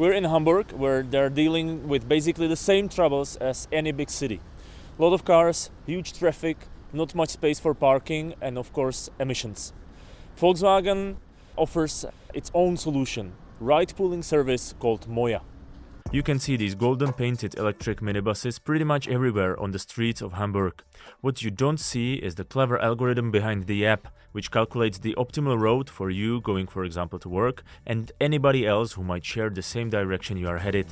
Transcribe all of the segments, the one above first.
We're in Hamburg, where they're dealing with basically the same troubles as any big city. A lot of cars, huge traffic, not much space for parking, and of course emissions. Volkswagen offers its own solution, ride-pooling service called MOIA. You can see these golden painted electric minibuses pretty much everywhere on the streets of Hamburg. What you don't see is the clever algorithm behind the app, which calculates the optimal route for you going, for example, to work, and anybody else who might share the same direction you are headed.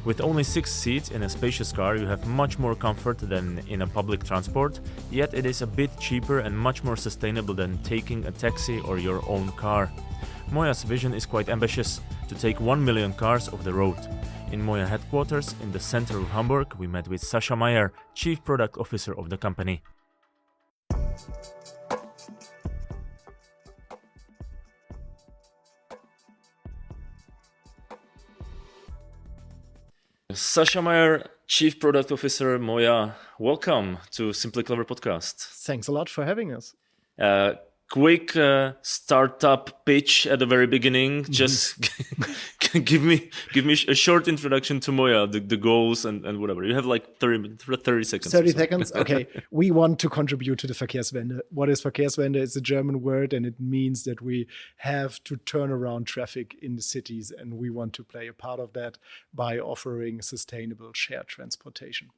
With only 6 seats in a spacious car, you have much more comfort than in a public transport, yet it is a bit cheaper and much more sustainable than taking a taxi or your own car. MOIA's vision is quite ambitious, to take 1 million cars off the road. In MOIA headquarters in the center of Hamburg, we met with Sascha Meyer, Chief Product Officer of the company. Sascha Meyer, Chief Product Officer, MOIA. Welcome to Simply Clever Podcast. Thanks a lot for having us. Quick startup pitch at the very beginning. Just give me a short introduction to MOIA, the goals and whatever. You have like 30 seconds. 30 seconds? Okay. We want to contribute to the Verkehrswende. What is Verkehrswende? It's a German word, and it means that we have to turn around traffic in the cities, and we want to play a part of that by offering sustainable shared transportation.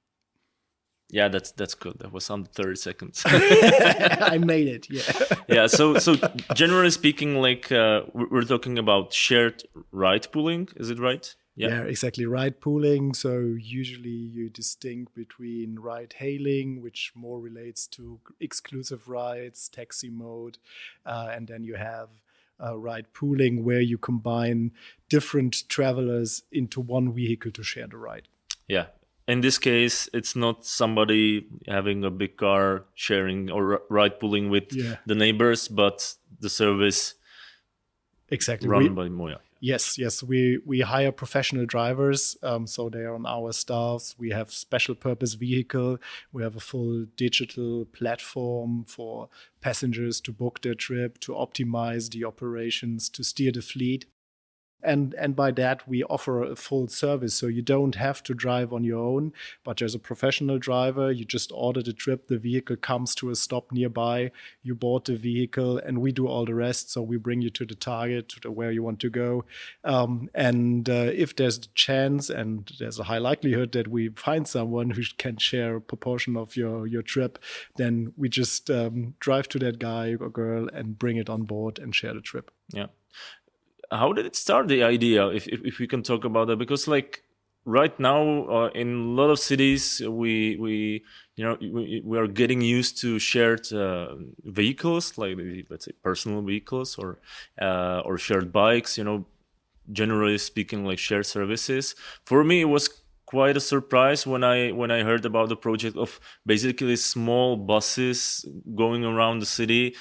Yeah, that's good. That was under 30 seconds. I made it, yeah. Yeah, so generally speaking, like we're talking about shared ride pooling, is it right? Yeah, exactly. Ride pooling. So usually you distinct between ride hailing, which more relates to exclusive rides, taxi mode, and then you have ride pooling, where you combine different travelers into one vehicle to share the ride. Yeah. In this case, it's not somebody having a big car sharing or ride pooling with the neighbors, but the service run by MOIA. Yes. We hire professional drivers, so they are on our staffs. We have special purpose vehicle. We have a full digital platform for passengers to book their trip, to optimize the operations, to steer the fleet. And by that, we offer a full service. So you don't have to drive on your own, but there's a professional driver. You just order the trip. The vehicle comes to a stop nearby. You board the vehicle, and we do all the rest. So we bring you to the target, to where you want to go. And if there's a chance, and there's a high likelihood that we find someone who can share a proportion of your trip, then we just drive to that guy or girl and bring it on board and share the trip. Yeah. How did it start, the idea, if we can talk about that? Because like right now in a lot of cities, we are getting used to shared vehicles, like let's say personal vehicles or shared bikes. Generally speaking, like shared services. For me, it was quite a surprise when I heard about the project of basically small buses going around the city.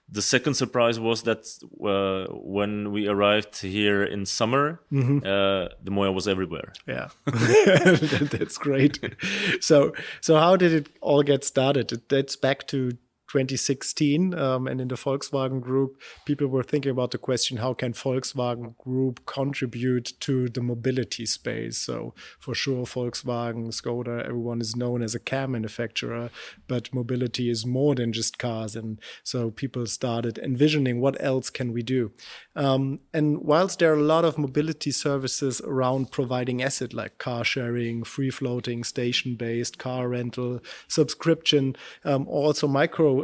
The second surprise was that when we arrived here in summer, the MOIA was everywhere. Yeah, that's great. So how did it all get started? It dates back to 2016, and in the Volkswagen Group, people were thinking about the question, how can Volkswagen Group contribute to the mobility space? So for sure, Volkswagen, Skoda, everyone is known as a car manufacturer, but mobility is more than just cars. And so people started envisioning, what else can we do? And whilst there are a lot of mobility services around providing asset, like car sharing, free floating, station-based, car rental, subscription, also micro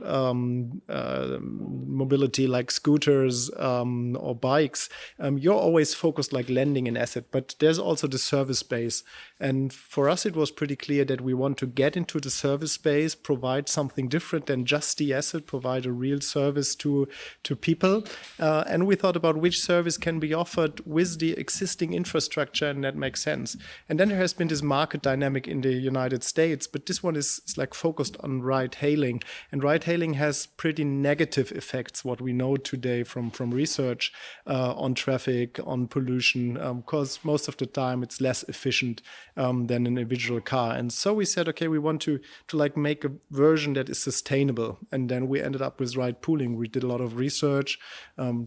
mobility like scooters or bikes, you're always focused like lending an asset, but there's also the service space. And for us, it was pretty clear that we want to get into the service space, provide something different than just the asset, provide a real service to people. And we thought about which service can be offered with the existing infrastructure, and that makes sense. And then there has been this market dynamic in the United States, but this one is like focused on ride hailing. And ride ride-hailing has pretty negative effects, what we know today from research on traffic, on pollution, because most of the time it's less efficient than an individual car. And so we said, okay, we want to like make a version that is sustainable. And then we ended up with ride pooling. We did a lot of research,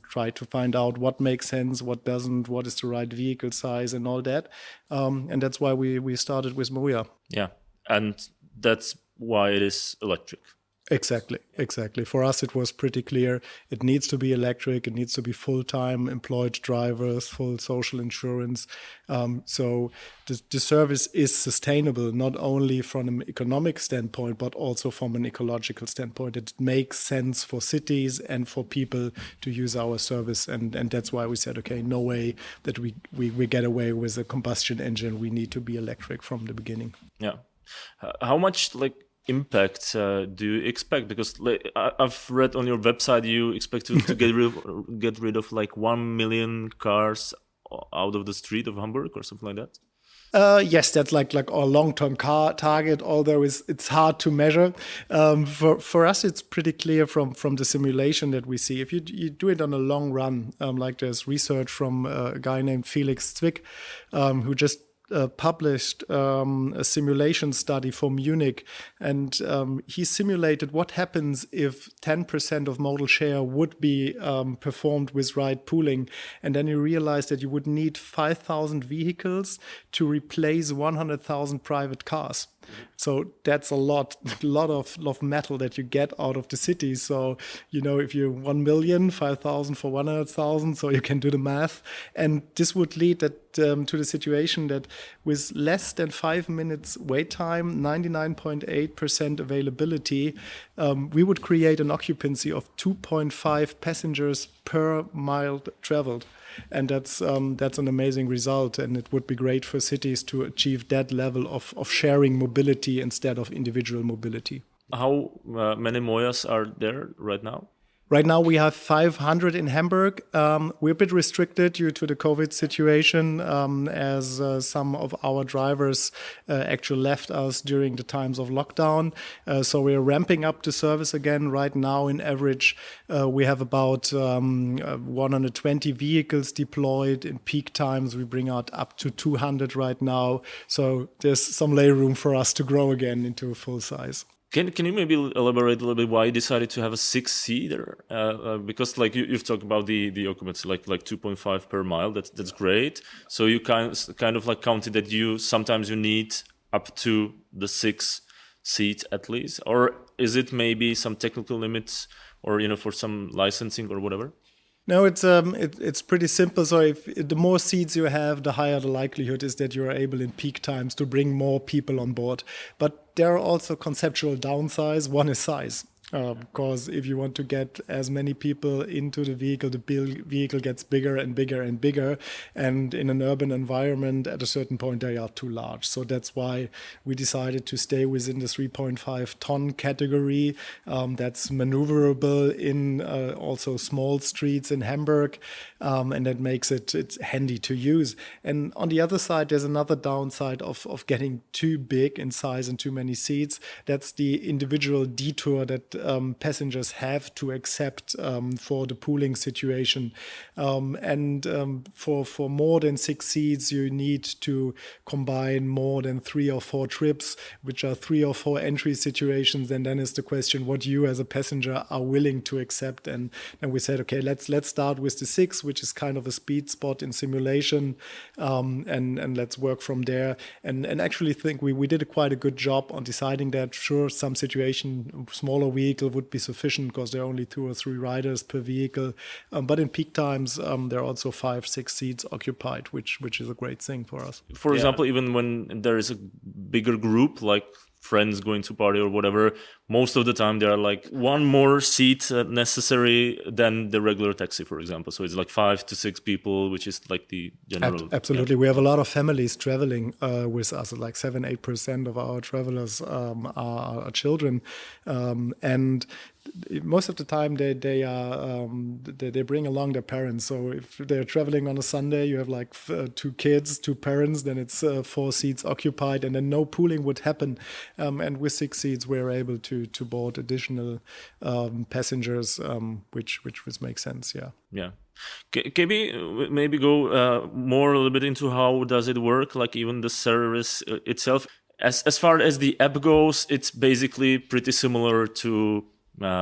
tried to find out what makes sense, what doesn't, what is the right vehicle size and all that. And that's why we started with MOIA. Yeah, and that's why it is electric. Exactly. For us, it was pretty clear. It needs to be electric. It needs to be full-time employed drivers, full social insurance. So the service is sustainable, not only from an economic standpoint, but also from an ecological standpoint. It makes sense for cities and for people to use our service. And that's why we said, okay, no way that we get away with a combustion engine. We need to be electric from the beginning. Yeah. How much impact do you expect? Because I've read on your website you expect to get rid of 1 million cars out of the street of Hamburg or something like that. Yes, that's like our long-term car target, although it's hard to measure. For us, it's pretty clear from the simulation that we see. If you do it on a long run, like there's research from a guy named Felix Zwick, who just published a simulation study for Munich, and he simulated what happens if 10% of modal share would be performed with ride pooling, and then he realized that you would need 5,000 vehicles to replace 100,000 private cars. So that's a lot of metal that you get out of the city. So, if you're 1 million, 5,000 for 100,000, so you can do the math. And this would lead to the situation that with less than 5 minutes wait time, 99.8% availability, we would create an occupancy of 2.5 passengers per mile traveled. And that's an amazing result, and it would be great for cities to achieve that level of sharing mobility instead of individual mobility. How many MOIAs are there right now? Right now we have 500 in Hamburg. We're a bit restricted due to the COVID situation, as some of our drivers actually left us during the times of lockdown. So we're ramping up the service again. Right now, in average, we have about 120 vehicles deployed. In peak times, we bring out up to 200 right now. So there's some layroom for us to grow again into a full size. Can you maybe elaborate a little bit why you decided to have a 6-seater? Because you've talked about the occupancy like 2.5 per mile. That's great. So you kind of counted that sometimes you need up to the 6 seats at least, or is it maybe some technical limits or for some licensing or whatever? No, it's pretty simple. So if the more seats you have, the higher the likelihood is that you are able in peak times to bring more people on board. But there are also conceptual downsides. One is size. Because if you want to get as many people into the vehicle gets bigger and bigger and bigger. And in an urban environment, at a certain point, they are too large. So that's why we decided to stay within the 3.5 ton category. That's maneuverable in also small streets in Hamburg. And that makes it's handy to use. And on the other side, there's another downside of getting too big in size and too many seats. That's the individual detour that passengers have to accept for the pooling situation. For more than 6 seats, you need to combine more than 3 or 4 trips, which are 3 or 4 entry situations. And then is the question what you as a passenger are willing to accept. And then we said, okay, let's start with the 6, which is kind of a speed spot in simulation, and let's work from there. And actually think we did quite a good job on deciding that. Sure, some situation, smaller vehicle would be sufficient because there are only 2 or 3 riders per vehicle. But in peak times, there are also 5-6 seats occupied, which is a great thing for us. For example, even when there is a bigger group, like friends going to party or whatever, most of the time there are 1 more seat necessary than the regular taxi, for example. So it's 5 to 6 people, which is the general. Absolutely. Yeah. We have a lot of families traveling with us. 7-8% of our travelers are children. And most of the time they bring along their parents. So if they're traveling on a Sunday, you have like 2 kids, 2 parents, then it's 4 seats occupied, and then no pooling would happen. And with 6 seats, we're able to board additional passengers, which makes sense. Yeah. Yeah. Can we maybe go more a little bit into how does it work, like even the service itself? As far as the app goes, it's basically pretty similar to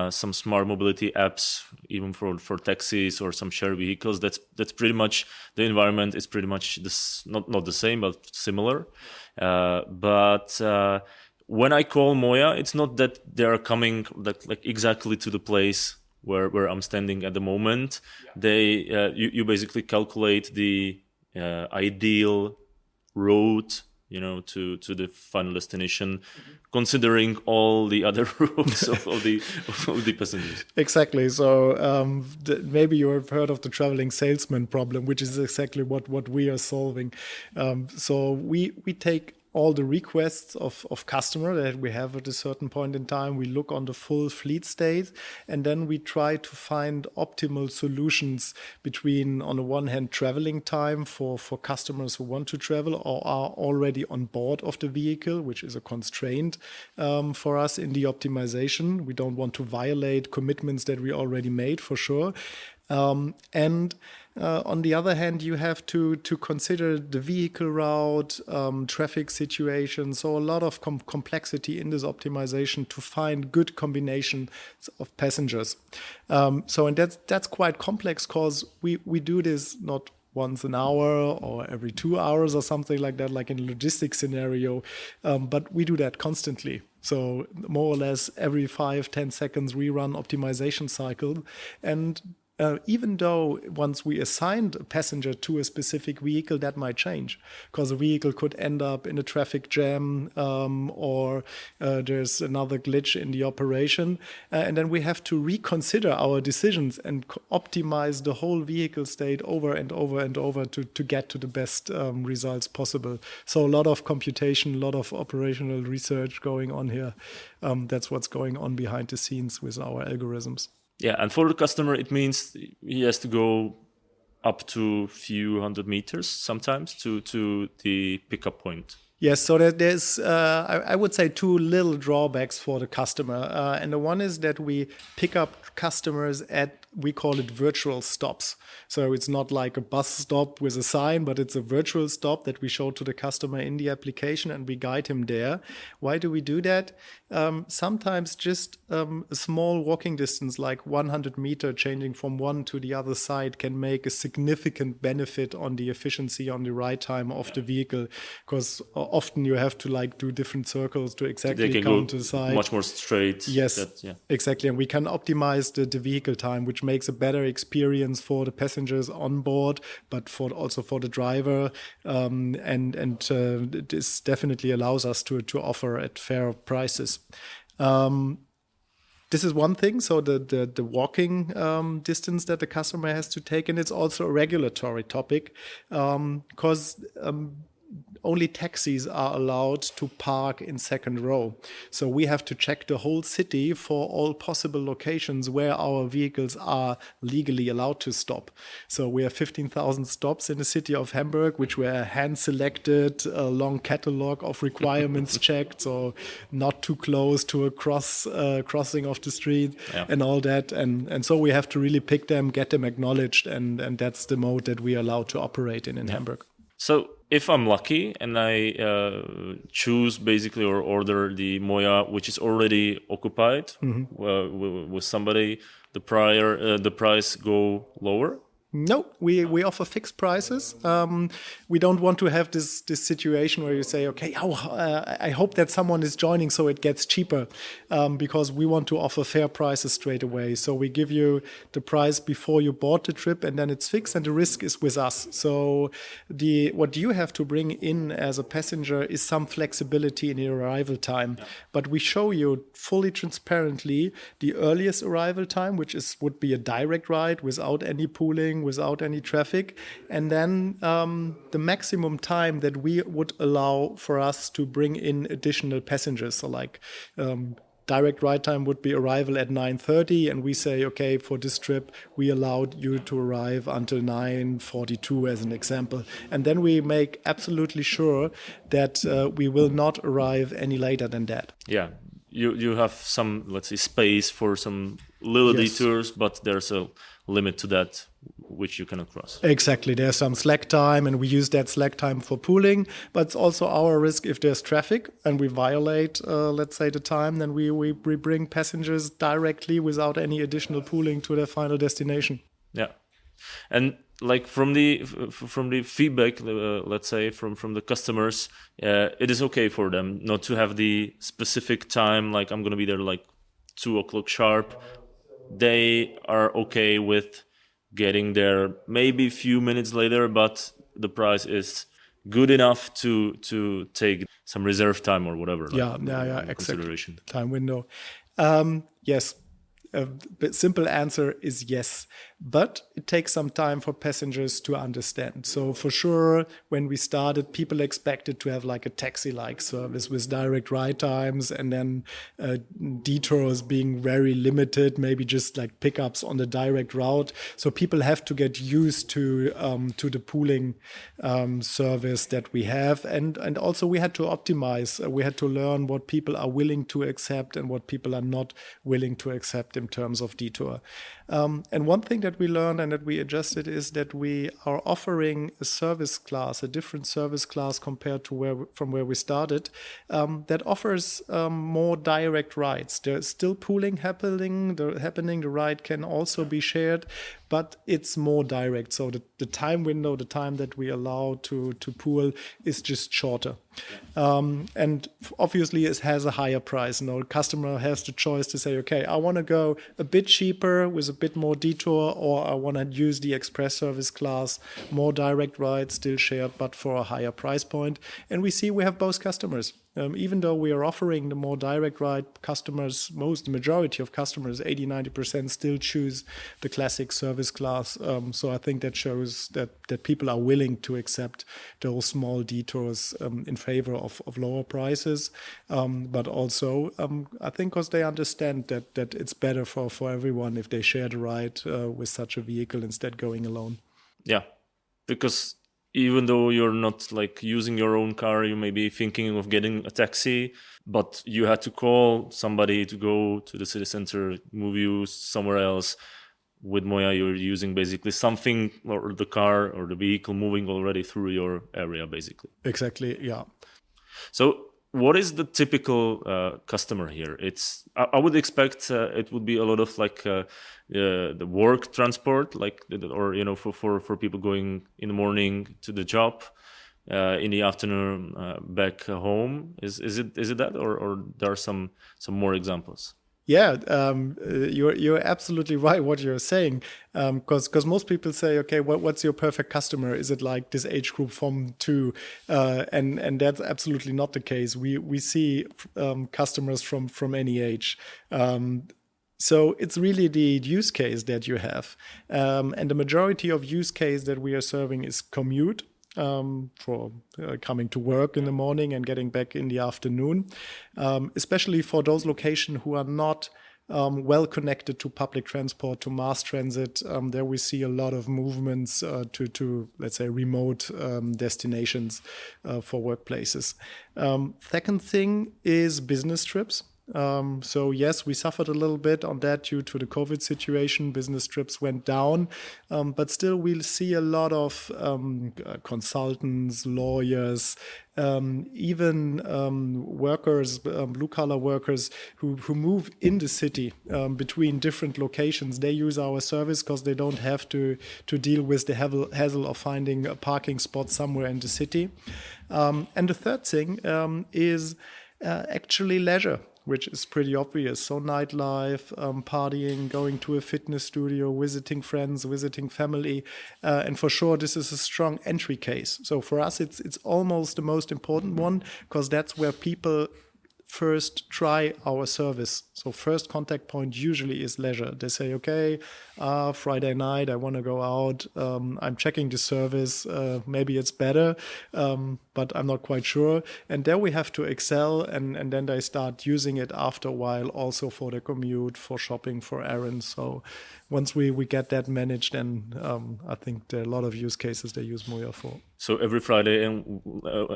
some smart mobility apps, even for taxis or some shared vehicles. That's pretty much the environment is pretty much this, not the same, but similar. But when I call MOIA, it's not that they are coming like exactly to the place where I'm standing at the moment. Yeah. You basically calculate the ideal route, to the final destination, considering all the other routes of the passengers. Exactly. So maybe you have heard of the traveling salesman problem, which is exactly what we are solving. So we take all the requests of customer that we have at a certain point in time. We look on the full fleet state, and then we try to find optimal solutions between, on the one hand, traveling time for customers who want to travel or are already on board of the vehicle, which is a constraint for us in the optimization. We don't want to violate commitments that we already made, for sure. And on the other hand, you have to consider the vehicle route, traffic situation. So a lot of complexity in this optimization to find good combinations of passengers. And that's quite complex, because we do this not once an hour or every 2 hours or something like that, like in a logistics scenario, but we do that constantly. So more or less every 5-10 seconds we run optimization cycle. And even though once we assigned a passenger to a specific vehicle, that might change, because a vehicle could end up in a traffic jam, or there's another glitch in the operation. And then we have to reconsider our decisions and optimize the whole vehicle state over and over and over to get to the best results possible. So a lot of computation, a lot of operational research going on here. That's what's going on behind the scenes with our algorithms. Yeah, and for the customer, it means he has to go up to a few hundred meters sometimes to the pickup point. Yes, so there's, I would say, 2 little drawbacks for the customer. And the one is that we pick up customers at, we call it virtual stops. So it's not like a bus stop with a sign, but it's a virtual stop that we show to the customer in the application, and we guide him there. Why do we do that? Sometimes just a small walking distance, like 100 meter, changing from one to the other side, can make a significant benefit on the efficiency, on the ride time of the vehicle, because often you have to do different circles to exactly count the side. Much more straight. Yes, exactly. And we can optimize the vehicle time, which makes a better experience for the passengers on board, but also for the driver. This definitely allows us to offer at fair prices. This is one thing, so the walking distance that the customer has to take, and it's also a regulatory topic, because only taxis are allowed to park in second row. So we have to check the whole city for all possible locations where our vehicles are legally allowed to stop. So we have 15,000 stops in the city of Hamburg, which were hand-selected, a long catalog of requirements checked, so not too close to a crossing of the street, and all that. And so we have to really pick them, get them acknowledged, and that's the mode that we are allowed to operate in Hamburg. So if I'm lucky and I choose basically or order the MOIA, which is already occupied with somebody, the price go lower? No, we offer fixed prices. We don't want to have this situation where you say, okay, I hope that someone is joining so it gets cheaper, because we want to offer fair prices straight away. So we give you the price before you board the trip, and then it's fixed, and the risk is with us. So what you have to bring in as a passenger is some flexibility in your arrival time. Yeah. But we show you fully transparently the earliest arrival time, which would be a direct ride without any pooling, without any traffic, and then the maximum time that we would allow for us to bring in additional passengers, so like direct ride time would be arrival at 9:30, and we say, okay, for this trip, we allowed you to arrive until 9:42 as an example. And then we make absolutely sure that we will not arrive any later than that. Yeah. You have some, let's say, space for some little detours, but there's a limit to that which you cannot cross. Exactly. There's some slack time, and we use that slack time for pooling, but it's also our risk if there's traffic and we violate, let's say, the time, then we bring passengers directly without any additional pooling to their final destination. Yeah. And like from the feedback, let's say from the customers, it is okay for them not to have the specific time, like I'm going to be there like 2:00 sharp. They are okay with getting there maybe a few minutes later, but the price is good enough to take some reserve time or whatever. Exactly. Consideration. Time window. Yes. The simple answer is yes, but it takes some time for passengers to understand. So for sure, when we started, people expected to have like a taxi-like service with direct ride times and then detours being very limited, maybe just like pickups on the direct route. So people have to get used to the pooling service that we have, and also we had to optimize. We had to learn what people are willing to accept and what people are not willing to accept in terms of detour. And one thing that we learned and that we adjusted is that we are offering a service class, a different service class compared to from where we started, that offers more direct rides. There's still pooling happening. The ride can also be shared, but it's more direct. So the time window, the time that we allow to pool is just shorter. And obviously it has a higher price. The customer has the choice to say, okay, I want to go a bit cheaper with a bit more detour, or I want to use the express service class, more direct rides, still shared, but for a higher price point. And we see we have both customers. Even though we are offering the more direct ride, customers, the majority of customers, 80-90% still choose the classic service class. So I think that shows that people are willing to accept those small detours in favor of lower prices. But also, I think because they understand that it's better for everyone if they share the ride with such a vehicle instead going alone. Yeah, because even though you're not like using your own car, you may be thinking of getting a taxi, but you had to call somebody to go to the city center, move you somewhere else. With MOIA, you're using basically something, or the car or the vehicle moving already through your area, basically. Exactly, yeah. So what is the typical customer here? I would expect it would be a lot of like the work transport, like, or for people going in the morning to the job, in the afternoon back home. Is it that, or there are some more examples? Yeah, you're absolutely right what you're saying, because most people say, okay, what's your perfect customer? Is it like this age group from 2? And that's absolutely not the case. We see customers from any age. So it's really the use case that you have. And the majority of use case that we are serving is commute. For coming to work in the morning and getting back in the afternoon, especially for those locations who are not well connected to public transport, to mass transit. There we see a lot of movements to let's say, remote destinations for workplaces. Second thing is business trips. So yes, we suffered a little bit on that due to the COVID situation. Business trips went down, but still we'll see a lot of consultants, lawyers, even workers, blue-collar workers who move in the city between different locations. They use our service because they don't have to deal with the hassle of finding a parking spot somewhere in the city. And the third thing is actually leisure, which is pretty obvious. So nightlife, partying, going to a fitness studio, visiting friends, visiting family. And for sure, this is a strong entry case. So for us, it's almost the most important one, because that's where people first try our service. So first contact point usually is leisure. They say, okay, Friday night, I want to go out. I'm checking the service. Maybe it's better, but I'm not quite sure. And there we have to excel. And then they start using it after a while also for the commute, for shopping, for errands. So once we get that managed, then I think there are a lot of use cases they use MOIA for. So every Friday and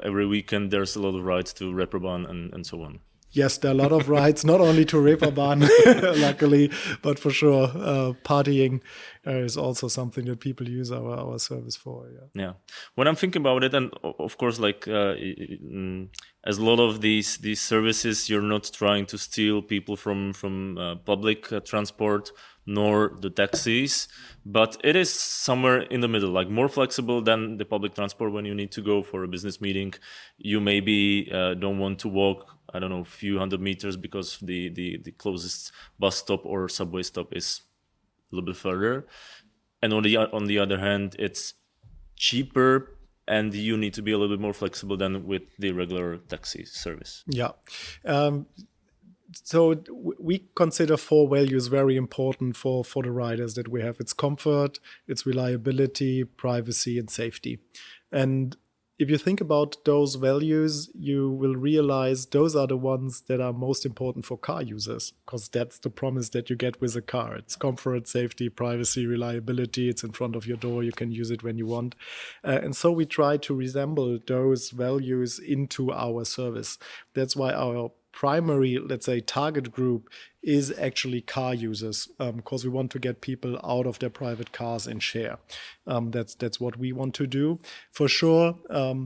every weekend, there's a lot of rides to Reeperbahn and so on. Yes, there are a lot of rides, not only to Reeperbahn, luckily, but for sure, partying is also something that people use our service for. Yeah. When I'm thinking about it, and of course, like as a lot of these services, you're not trying to steal people from public transport nor the taxis, but it is somewhere in the middle, like more flexible than the public transport when you need to go for a business meeting. You maybe don't want to walk, I don't know, a few hundred meters because the closest bus stop or subway stop is a little bit further. And on the other hand, it's cheaper and you need to be a little bit more flexible than with the regular taxi service. Yeah. So we consider 4 values very important for the riders that we have. It's comfort, it's reliability, privacy, and safety. And if you think about those values, you will realize those are the ones that are most important for car users, because that's the promise that you get with a car. It's comfort, safety, privacy, reliability. It's in front of your door. You can use it when you want. And so we try to resemble those values into our service. That's why our primary, let's say, target group is actually car users, because we want to get people out of their private cars and share. That's what we want to do. For sure,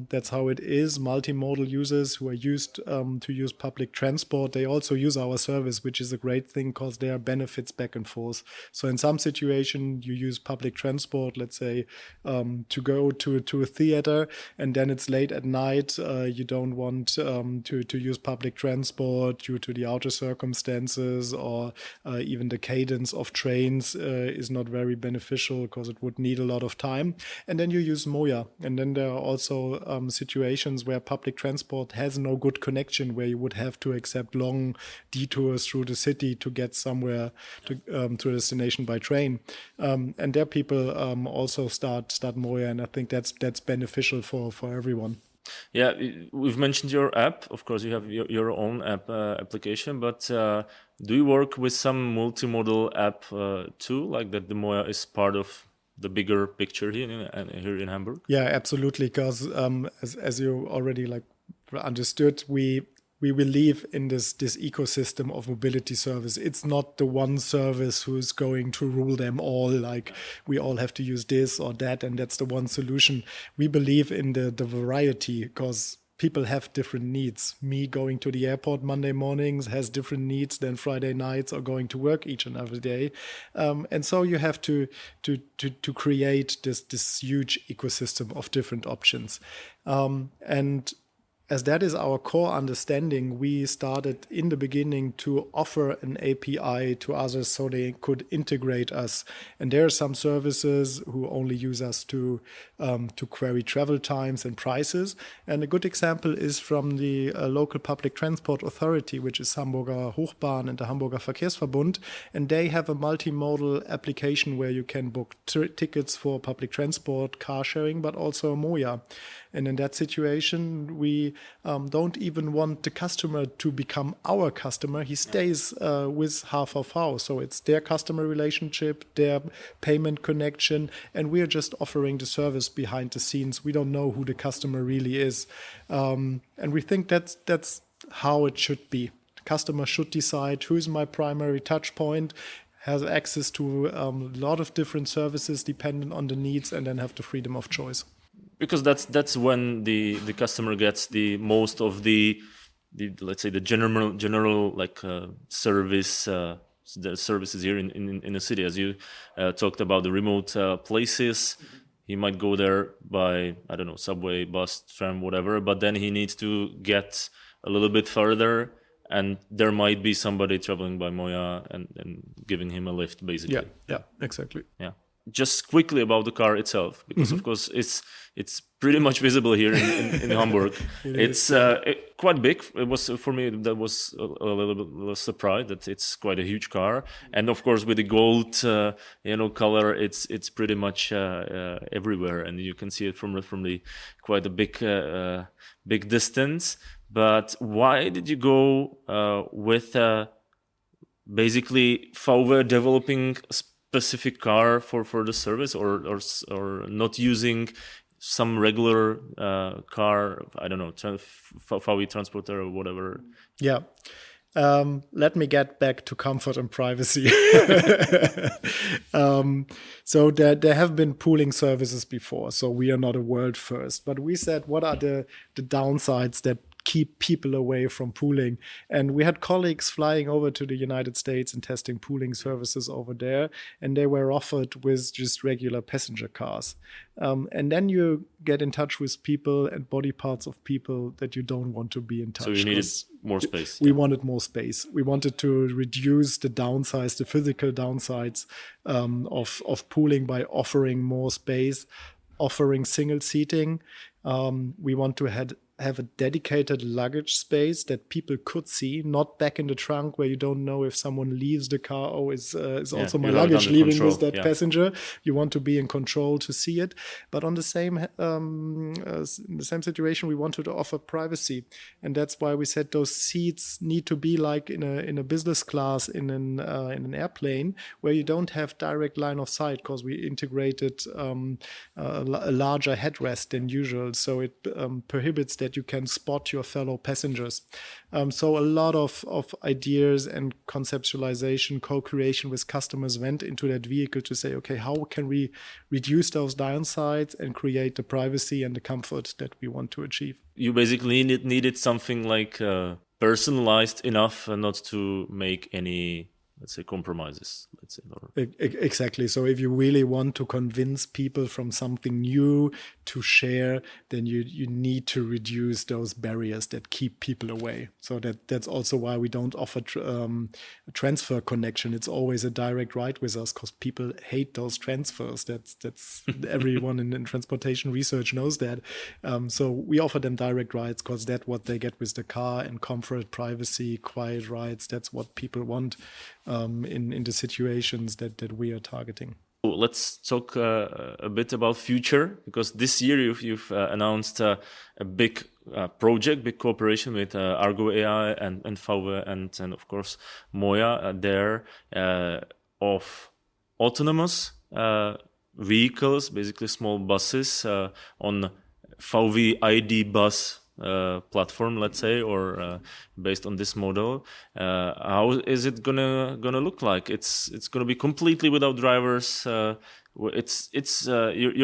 that's how it is. Multimodal users who are used to use public transport, they also use our service, which is a great thing because there are benefits back and forth. So in some situation, you use public transport, let's say, to go to a theater, and then it's late at night. You don't want to use public transport due to the outer circumstances, or even the cadence of trains is not very beneficial because it would need a lot of time. And then you use MOIA. And then there are also situations where public transport has no good connection, where you would have to accept long detours through the city to get somewhere to a destination by train. And there people also start MOIA, and I think that's beneficial for everyone. Yeah, we've mentioned your app. Of course, you have your own app application, but do you work with some multimodal app too, like that the MOIA is part of the bigger picture here in Hamburg? Yeah, absolutely, because as you already understood, we believe in this ecosystem of mobility service. It's not the one service who's going to rule them all, like we all have to use this or that, and that's the one solution. We believe in the variety, because people have different needs. Me going to the airport Monday mornings has different needs than Friday nights or going to work each and every day. And so you have to create this huge ecosystem of different options. And as that is our core understanding, we started in the beginning to offer an API to others so they could integrate us. And there are some services who only use us to query travel times and prices. And a good example is from the local public transport authority, which is Hamburger Hochbahn and the Hamburger Verkehrsverbund. And they have a multimodal application where you can book tickets for public transport, car sharing, but also MOIA. And in that situation, we don't even want the customer to become our customer. He stays with HVV. So it's their customer relationship, their payment connection, and we are just offering the service behind the scenes. We don't know who the customer really is. And we think that's how it should be. The customer should decide who is my primary touch point, has access to a lot of different services depending on the needs, and then have the freedom of choice. Because that's when the customer gets the most of the let's say the general service the services here in the city. As you talked about the remote places, he might go there by, I don't know, subway, bus, tram, whatever, but then he needs to get a little bit further, and there might be somebody traveling by MOIA and giving him a lift, basically. Yeah, exactly. Yeah. just quickly about the car itself, because of course it's pretty much visible here in Hamburg. It's quite big. It was for me, that was a little surprised that it's quite a huge car, and of course with the gold color, it's pretty much everywhere, and you can see it from the quite a big distance. But why did you go with basically VW developing specific car for the service, or not using some regular car, I don't know, VW transporter or whatever? Yeah. Let me get back to comfort and privacy. So there have been pooling services before, so we are not a world first. But we said, what are the downsides that keep people away from pooling? And we had colleagues flying over to the United States and testing pooling services over there, and they were offered with just regular passenger cars. And then you get in touch with people and body parts of people that you don't want to be in touch. So you needed more space. We wanted more space. We wanted to reduce the downsides, the physical downsides of pooling by offering more space, offering single seating. We want to have a dedicated luggage space that people could see, not back in the trunk where you don't know if someone leaves the car. Oh, is also my luggage leaving with that passenger? You want to be in control to see it. But on the same situation, we wanted to offer privacy, and that's why we said those seats need to be like in a business class in an airplane, where you don't have direct line of sight, because we integrated a larger headrest than usual, so it prohibits that you can spot your fellow passengers. So a lot of ideas and conceptualization, co-creation with customers went into that vehicle to say, okay, how can we reduce those downsides and create the privacy and the comfort that we want to achieve? You basically needed something like personalized enough not to make any, let's say, compromises. Let's say. Exactly. So if you really want to convince people from something new to share, then you need to reduce those barriers that keep people away. So that's also why we don't offer a transfer connection. It's always a direct ride with us, because people hate those transfers. That's everyone in transportation research knows that. So we offer them direct rides, because that's what they get with the car, and comfort, privacy, quiet rides. That's what people want in the situations that we are targeting. Let's talk a bit about future, because this year you've announced a big project, big cooperation with Argo AI and VW and of course MOIA there of autonomous vehicles, basically small buses on VW ID bus platform, let's say, or based on this model. How is it gonna look like? It's gonna be completely without drivers. You're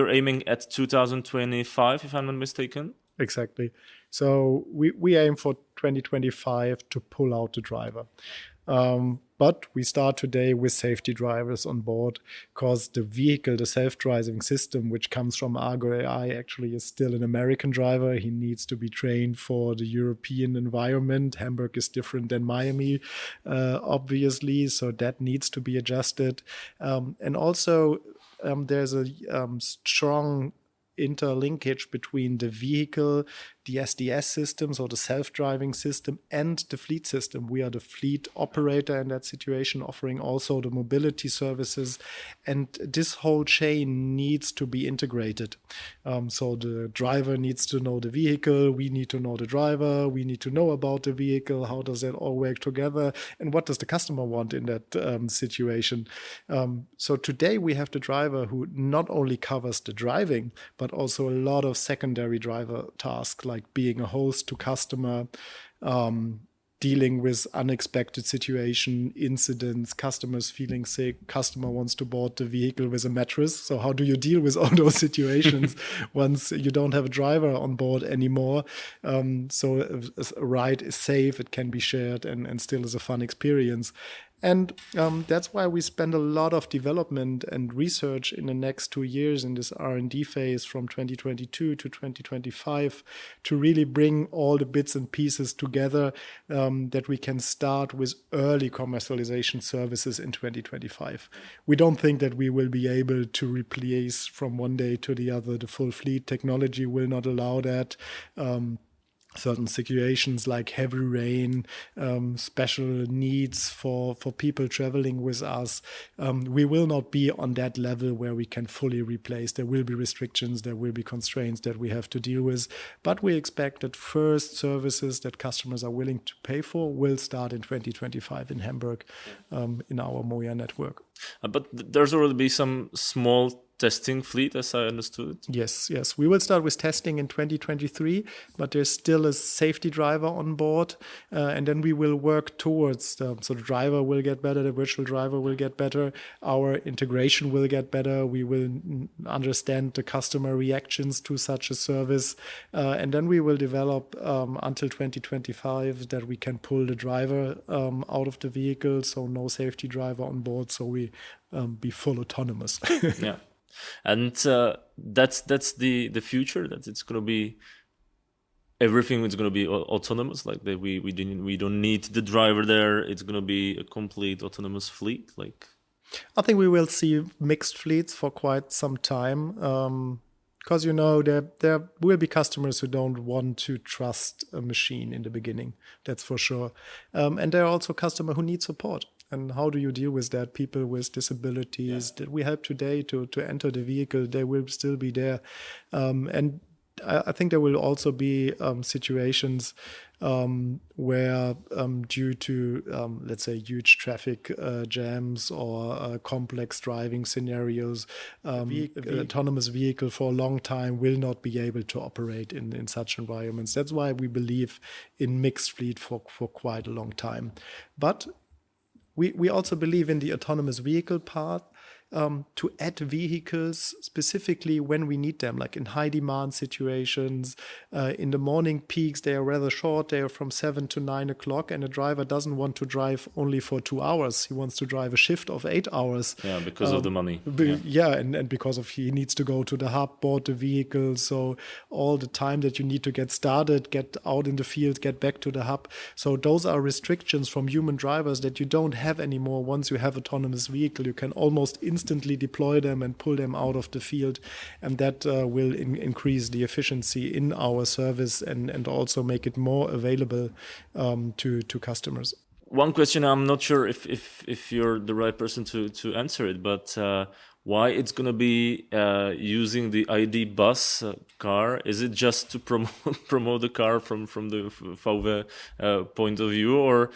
aiming at 2025, if I'm not mistaken. Exactly. So we aim for 2025 to pull out the driver. But we start today with safety drivers on board, because the vehicle, the self-driving system, which comes from Argo AI, actually is still an American driver. He needs to be trained for the European environment. Hamburg is different than Miami, obviously, so that needs to be adjusted. And also, there's a strong interlinkage between the vehicle, the SDS system, so the self-driving system, and the fleet system. We are the fleet operator in that situation, offering also the mobility services. And this whole chain needs to be integrated. So the driver needs to know the vehicle, we need to know the driver, we need to know about the vehicle, how does that all work together, and what does the customer want in that situation. So today we have the driver who not only covers the driving, but also a lot of secondary driver tasks, like being a host to customer, dealing with unexpected situation, incidents, customers feeling sick, customer wants to board the vehicle with a mattress. So how do you deal with all those situations once you don't have a driver on board anymore? So a ride is safe, it can be shared, and still is a fun experience. And that's why we spend a lot of development and research in the next 2 years in this R&D phase from 2022 to 2025 to really bring all the bits and pieces together that we can start with early commercialization services in 2025. We don't think that we will be able to replace from one day to the other the full fleet. Technology will not allow that. Certain situations like heavy rain, special needs for people traveling with us. We will not be on that level where we can fully replace. There will be restrictions, there will be constraints that we have to deal with. But we expect that first services that customers are willing to pay for will start in 2025 in Hamburg in our MOIA network. But there's already be some small testing fleet, as I understood. Yes. We will start with testing in 2023, but there's still a safety driver on board. And then we will work towards, so the driver will get better, the virtual driver will get better, our integration will get better, we will understand the customer reactions to such a service. And then we will develop until 2025 that we can pull the driver out of the vehicle, so no safety driver on board, so we be full autonomous. Yeah. And that's the future, that it's going to be everything is going to be autonomous, like that we don't need the driver there. It's going to be a complete autonomous fleet. Like, I think we will see mixed fleets for quite some time, because there will be customers who don't want to trust a machine in the beginning, that's for sure. And there are also customers who need support. And how do you deal with that? People with disabilities that we help today to enter the vehicle, they will still be there. And I think there will also be situations where due to, let's say, huge traffic jams or complex driving scenarios, autonomous vehicle for a long time will not be able to operate in such environments. That's why we believe in mixed fleet for quite a long time. But we also believe in the autonomous vehicle part, to add vehicles specifically when we need them, like in high demand situations. In the morning peaks, they are rather short. They are from 7 to 9 o'clock, and a driver doesn't want to drive only for 2 hours. He wants to drive a shift of 8 hours. Yeah, because of the money. And because of he needs to go to the hub, board the vehicle. So all the time that you need to get started, get out in the field, get back to the hub. So those are restrictions from human drivers that you don't have anymore. Once you have autonomous vehicle, you can almost instantly deploy them and pull them out of the field, and that will increase the efficiency in our service and also make it more available to customers. One question, I'm not sure if you're the right person to answer it, but why it's going to be using the ID bus car? Is it just to promote the car from the VW point of view, or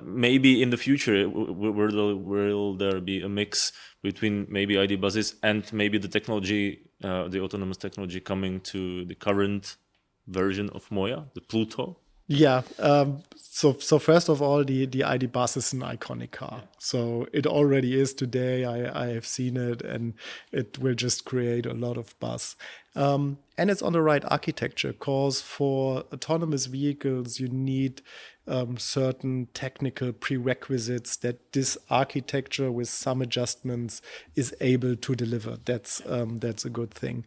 maybe in the future will there be a mix between maybe ID buses and maybe the technology, the autonomous technology coming to the current version of MOIA, the Pluto? Yeah. So first of all, the ID bus is an iconic car. So it already is today. I have seen it, and it will just create a lot of buzz. And it's on the right architecture, because for autonomous vehicles, you need certain technical prerequisites that this architecture with some adjustments is able to deliver. That's a good thing.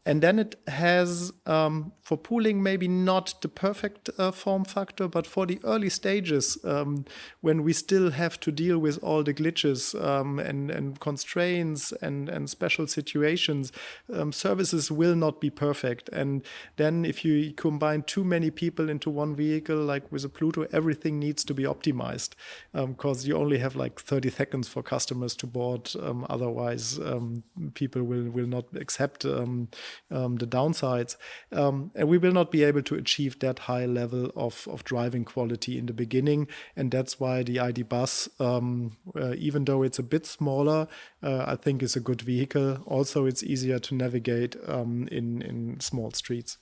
And then it has, for pooling, maybe not the perfect form factor, but for the early stages, when we still have to deal with all the glitches and constraints and special situations, services will not be perfect. And then if you combine too many people into one vehicle, like with a Pluto, everything needs to be optimized, because you only have like 30 seconds for customers to board. Otherwise, people will not accept the downsides, and we will not be able to achieve that high level of driving quality in the beginning. And that's why the ID bus, even though it's a bit smaller, I think is a good vehicle. Also, it's easier to navigate in small streets.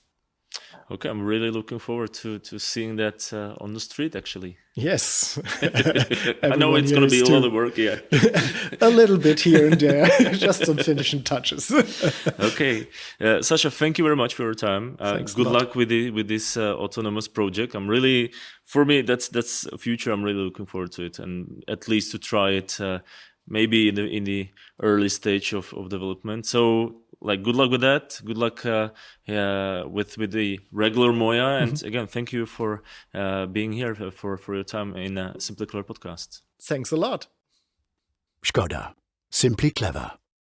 Okay, I'm really looking forward to seeing that on the street, actually. Yes. I know it's going to be a lot of work, yeah. A little bit here and there, just some finishing touches. Okay. Sascha, thank you very much for your time. Good luck with this autonomous project. For me, that's a future. I'm really looking forward to it, and at least to try it maybe in the early stage of development. So, good luck with that. Good luck with the regular MOIA. And again, thank you for being here for your time in Simply Clever podcast. Thanks a lot. Škoda. Simply clever.